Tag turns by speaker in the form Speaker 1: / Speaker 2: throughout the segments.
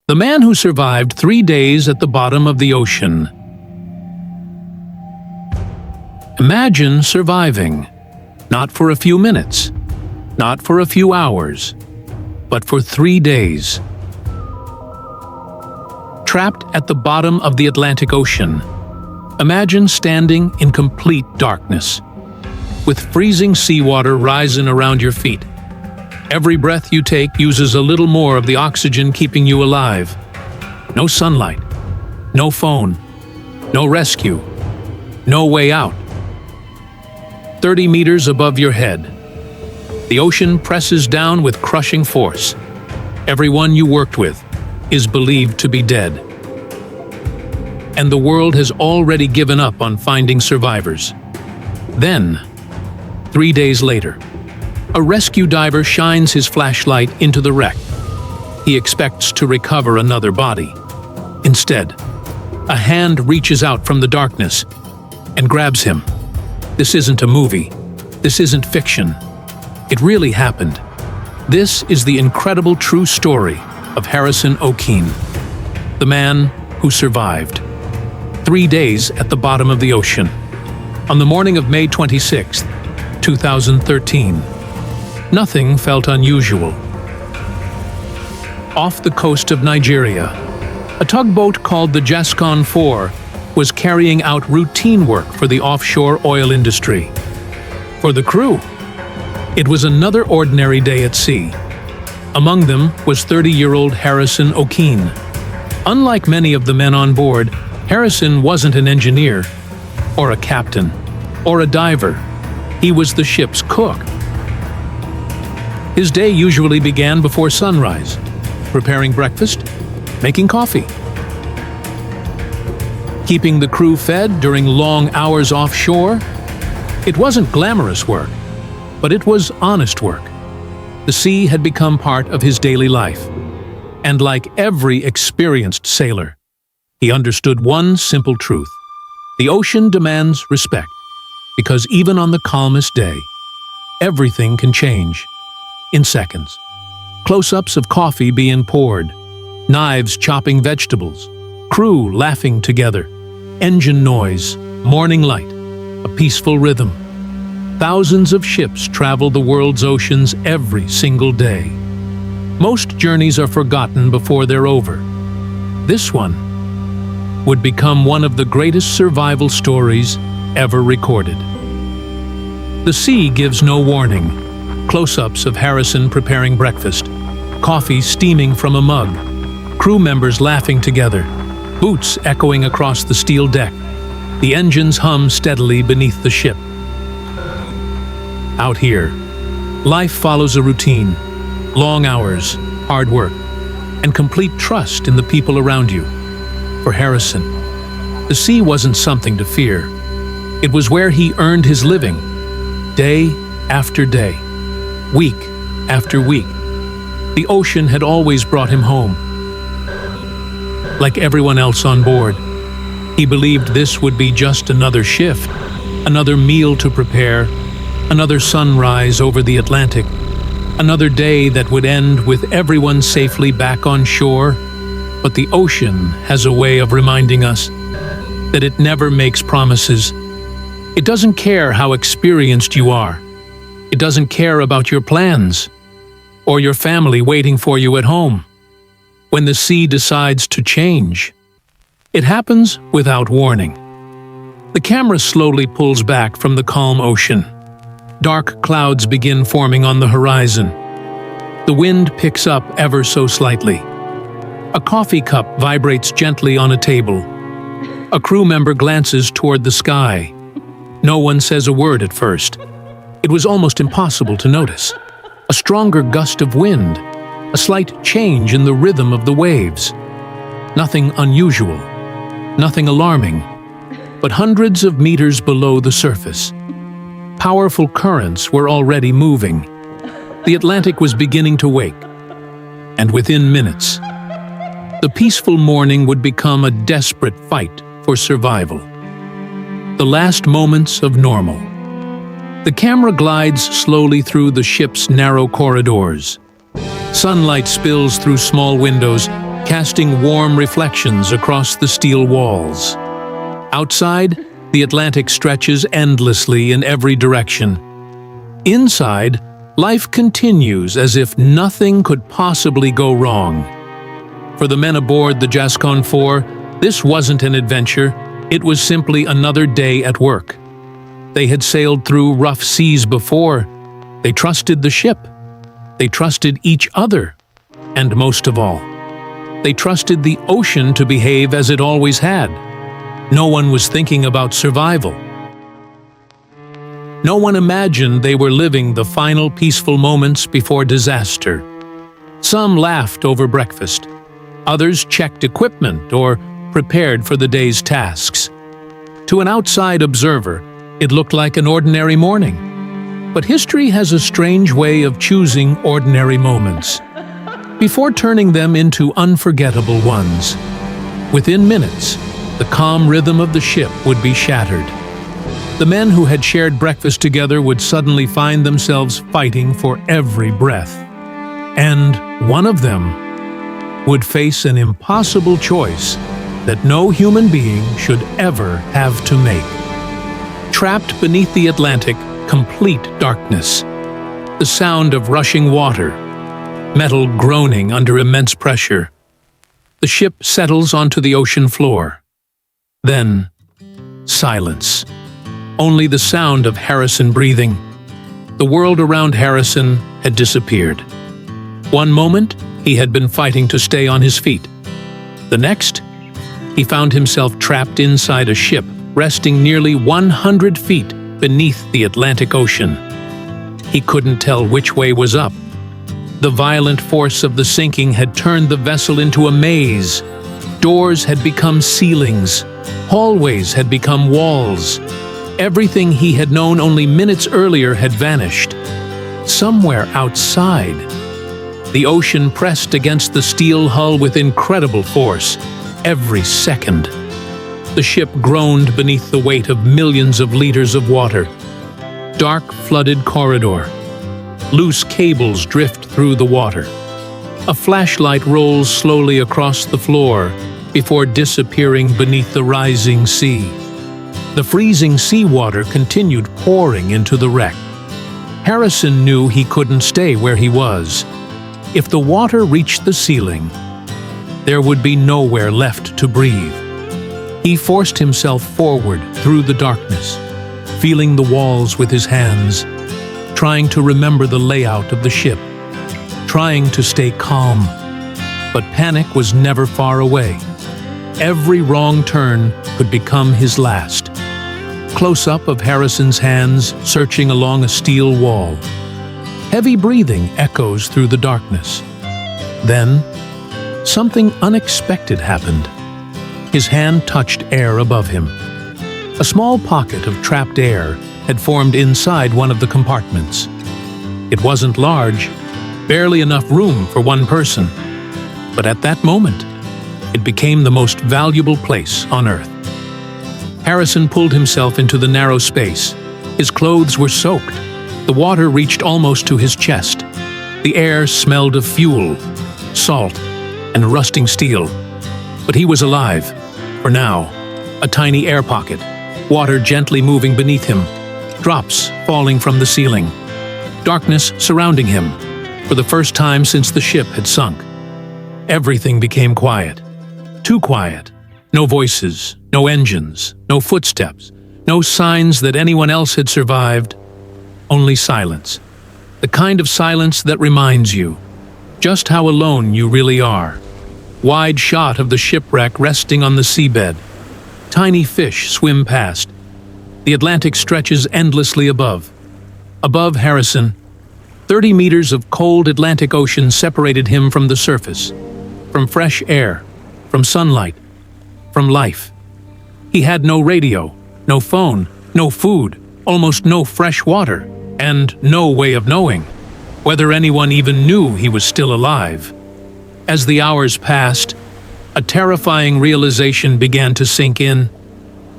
Speaker 1: The man who survived 3 days at the bottom of the ocean. Imagine surviving, not for a few minutes, not for a few hours, but for 3 days. Trapped at the bottom of the Atlantic Ocean, imagine standing in complete darkness, with freezing seawater rising around your feet. Every breath you take uses a little more of the oxygen keeping you alive. No sunlight, no phone, no rescue, no way out. 30 meters above your head, the ocean presses down with crushing force. Everyone you worked with is believed to be dead. And the world has already given up on finding survivors. Then, 3 days later, a rescue diver shines his flashlight into the wreck. He expects to recover another body. Instead, a hand reaches out from the darkness and grabs him. This isn't a movie. This isn't fiction. It really happened. This is the incredible true story of Harrison Okene, the man who survived 3 days at the bottom of the ocean. On the morning of May 26, 2013, nothing felt unusual. Off the coast of Nigeria, a tugboat called the Jascon 4 was carrying out routine work for the offshore oil industry. For the crew, it was another ordinary day at sea. Among them was 30-year-old Harrison Okene. Unlike many of the men on board, Harrison wasn't an engineer, or a captain, or a diver. He was the ship's cook. His day usually began before sunrise, preparing breakfast, making coffee, keeping the crew fed during long hours offshore. It wasn't glamorous work, but it was honest work. The sea had become part of his daily life, and like every experienced sailor, he understood one simple truth: the ocean demands respect, because even on the calmest day, everything can change in seconds. Close-ups of coffee being poured, knives chopping vegetables, crew laughing together, engine noise, morning light, a peaceful rhythm. Thousands of ships travel the world's oceans every single day. Most journeys are forgotten before they're over. This one would become one of the greatest survival stories ever recorded. The sea gives no warning. Close-ups of Harrison preparing breakfast, coffee steaming from a mug, crew members laughing together, boots echoing across the steel deck. The engines hum steadily beneath the ship. Out here, life follows a routine: long hours, hard work, and complete trust in the people around you. For Harrison, the sea wasn't something to fear. It was where he earned his living, day after day, week after week. The ocean had always brought him home. Like everyone else on board, he believed this would be just another shift, another meal to prepare, another sunrise over the Atlantic, another day that would end with everyone safely back on shore. But the ocean has a way of reminding us that it never makes promises. It doesn't care how experienced you are. It doesn't care about your plans or your family waiting for you at home. When the sea decides to change, it happens without warning. The camera slowly pulls back from the calm ocean. Dark clouds begin forming on the horizon. The wind picks up ever so slightly. A coffee cup vibrates gently on a table. A crew member glances toward the sky. No one says a word at first. It was almost impossible to notice. A stronger gust of wind, a slight change in the rhythm of the waves. Nothing unusual, nothing alarming, but hundreds of meters below the surface, powerful currents were already moving. The Atlantic was beginning to wake, and within minutes, the peaceful morning would become a desperate fight for survival. The last moments of normal. The camera glides slowly through the ship's narrow corridors. Sunlight spills through small windows, casting warm reflections across the steel walls. Outside, the Atlantic stretches endlessly in every direction. Inside, life continues as if nothing could possibly go wrong. For the men aboard the Gascon 4, this wasn't an adventure, it was simply another day at work. They had sailed through rough seas before. They trusted the ship. They trusted each other. And most of all, they trusted the ocean to behave as it always had. No one was thinking about survival. No one imagined they were living the final peaceful moments before disaster. Some laughed over breakfast. Others checked equipment or prepared for the day's tasks. To an outside observer, it looked like an ordinary morning. But history has a strange way of choosing ordinary moments before turning them into unforgettable ones. Within minutes, the calm rhythm of the ship would be shattered. The men who had shared breakfast together would suddenly find themselves fighting for every breath. And one of them would face an impossible choice that no human being should ever have to make. Trapped beneath the Atlantic, complete darkness. The sound of rushing water, metal groaning under immense pressure. The ship settles onto the ocean floor. Then, silence. Only the sound of Harrison breathing. The world around Harrison had disappeared. One moment, he had been fighting to stay on his feet. The next, he found himself trapped inside a ship resting nearly 100 feet beneath the Atlantic Ocean. He couldn't tell which way was up. The violent force of the sinking had turned the vessel into a maze. Doors had become ceilings. Hallways had become walls. Everything he had known only minutes earlier had vanished. Somewhere outside, the ocean pressed against the steel hull with incredible force. Every second, the ship groaned beneath the weight of millions of liters of water. Dark, flooded corridor. Loose cables drift through the water. A flashlight rolls slowly across the floor before disappearing beneath the rising sea. The freezing seawater continued pouring into the wreck. Harrison knew he couldn't stay where he was. If the water reached the ceiling, there would be nowhere left to breathe. He forced himself forward through the darkness, feeling the walls with his hands, trying to remember the layout of the ship, trying to stay calm. But panic was never far away. Every wrong turn could become his last. Close-up of Harrison's hands searching along a steel wall. Heavy breathing echoes through the darkness. Then, something unexpected happened. His hand touched air above him. A small pocket of trapped air had formed inside one of the compartments. It wasn't large, barely enough room for one person. But at that moment, it became the most valuable place on Earth. Harrison pulled himself into the narrow space. His clothes were soaked. The water reached almost to his chest. The air smelled of fuel, salt, and rusting steel. But he was alive. For now, a tiny air pocket, water gently moving beneath him, drops falling from the ceiling, darkness surrounding him. For the first time since the ship had sunk, everything became quiet. Too quiet. No voices, no engines, no footsteps, no signs that anyone else had survived. Only silence. The kind of silence that reminds you just how alone you really are. Wide shot of the shipwreck resting on the seabed. Tiny fish swim past. The Atlantic stretches endlessly above. Above Harrison, 30 meters of cold Atlantic Ocean separated him from the surface, from fresh air, from sunlight, from life. He had no radio, no phone, no food, almost no fresh water, and no way of knowing whether anyone even knew he was still alive. As the hours passed, a terrifying realization began to sink in.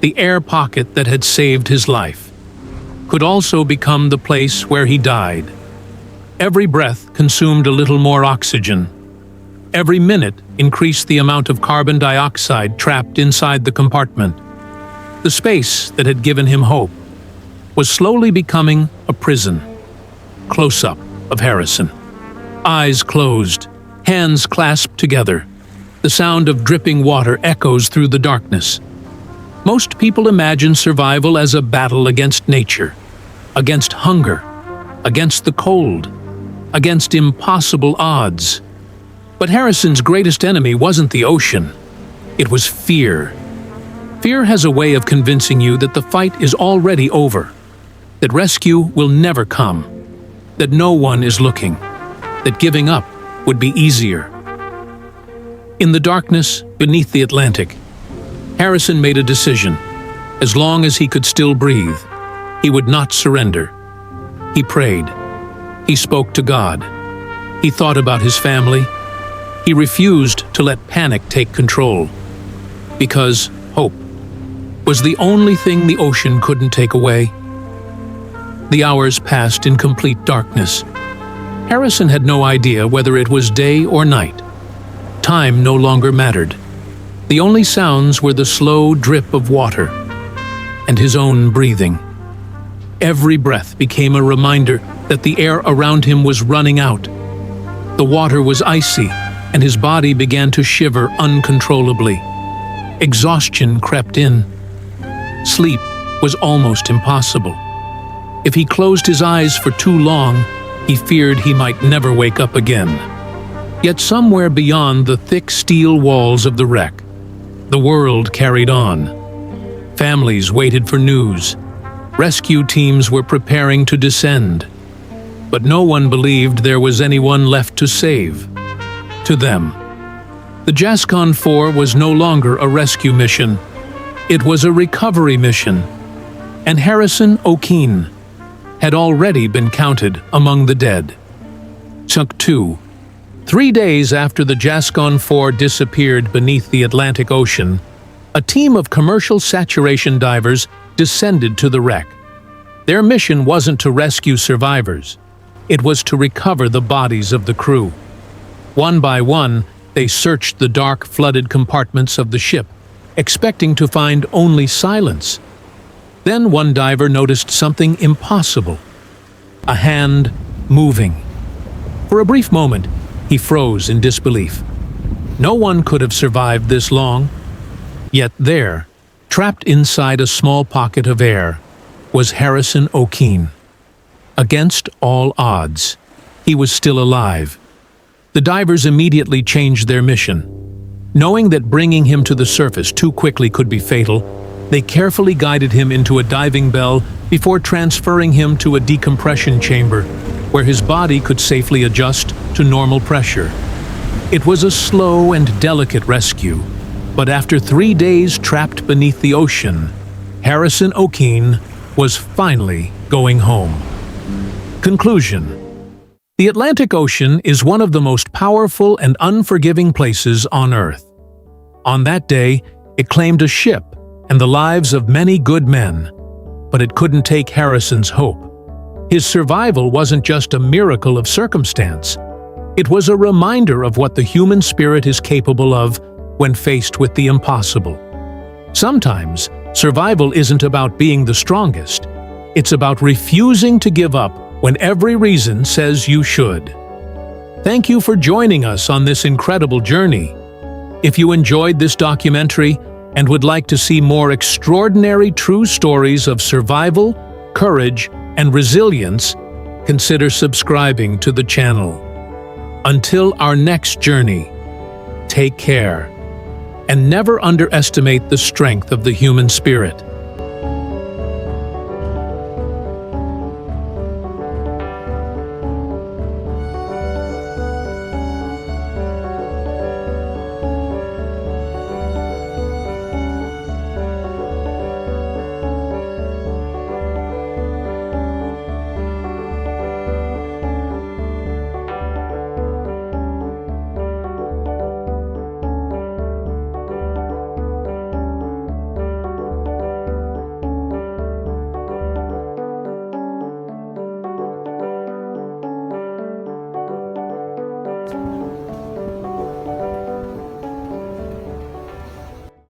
Speaker 1: The air pocket that had saved his life could also become the place where he died. Every breath consumed a little more oxygen. Every minute increased the amount of carbon dioxide trapped inside the compartment. The space that had given him hope was slowly becoming a prison. Close-up of Harrison. Eyes closed, hands clasped together. The sound of dripping water echoes through the darkness. Most people imagine survival as a battle against nature, against hunger, against the cold, against impossible odds. But Harrison's greatest enemy wasn't the ocean. It was fear. Fear has a way of convincing you that the fight is already over, that rescue will never come, that no one is looking, that giving up would be easier. In the darkness beneath the Atlantic, Harrison made a decision. As long as he could still breathe, he would not surrender. He prayed. He spoke to God. He thought about his family. He refused to let panic take control, because hope was the only thing the ocean couldn't take away. The hours passed in complete darkness. Harrison had no idea whether it was day or night. Time no longer mattered. The only sounds were the slow drip of water and his own breathing. Every breath became a reminder that the air around him was running out. The water was icy, and his body began to shiver uncontrollably. Exhaustion crept in. Sleep was almost impossible. If he closed his eyes for too long, he feared he might never wake up again. Yet somewhere beyond the thick steel walls of the wreck, the world carried on. Families waited for news. Rescue teams were preparing to descend. But no one believed there was anyone left to save. To them, the Jascon 4 was no longer a rescue mission. It was a recovery mission. And Harrison Okene had already been counted among the dead. Chunk 2. 3 days after the Jascon 4 disappeared beneath the Atlantic Ocean, a team of commercial saturation divers descended to the wreck. Their mission wasn't to rescue survivors. It was to recover the bodies of the crew. One by one, they searched the dark, flooded compartments of the ship, expecting to find only silence. Then one diver noticed something impossible. A hand moving. For a brief moment, he froze in disbelief. No one could have survived this long. Yet there, trapped inside a small pocket of air, was Harrison Okene. Against all odds, he was still alive. The divers immediately changed their mission. Knowing that bringing him to the surface too quickly could be fatal, they carefully guided him into a diving bell before transferring him to a decompression chamber, where his body could safely adjust to normal pressure. It was a slow and delicate rescue, but after 3 days trapped beneath the ocean, Harrison Okene was finally going home. Conclusion. The Atlantic Ocean is one of the most powerful and unforgiving places on Earth. On that day, it claimed a ship and the lives of many good men, but it couldn't take Harrison's hope. His survival wasn't just a miracle of circumstance. It was a reminder of what the human spirit is capable of when faced with the impossible. Sometimes, survival isn't about being the strongest. It's about refusing to give up when every reason says you should. Thank you for joining us on this incredible journey. If you enjoyed this documentary and would like to see more extraordinary true stories of survival, courage, and resilience, consider subscribing to the channel. Until our next journey, take care, and never underestimate the strength of the human spirit.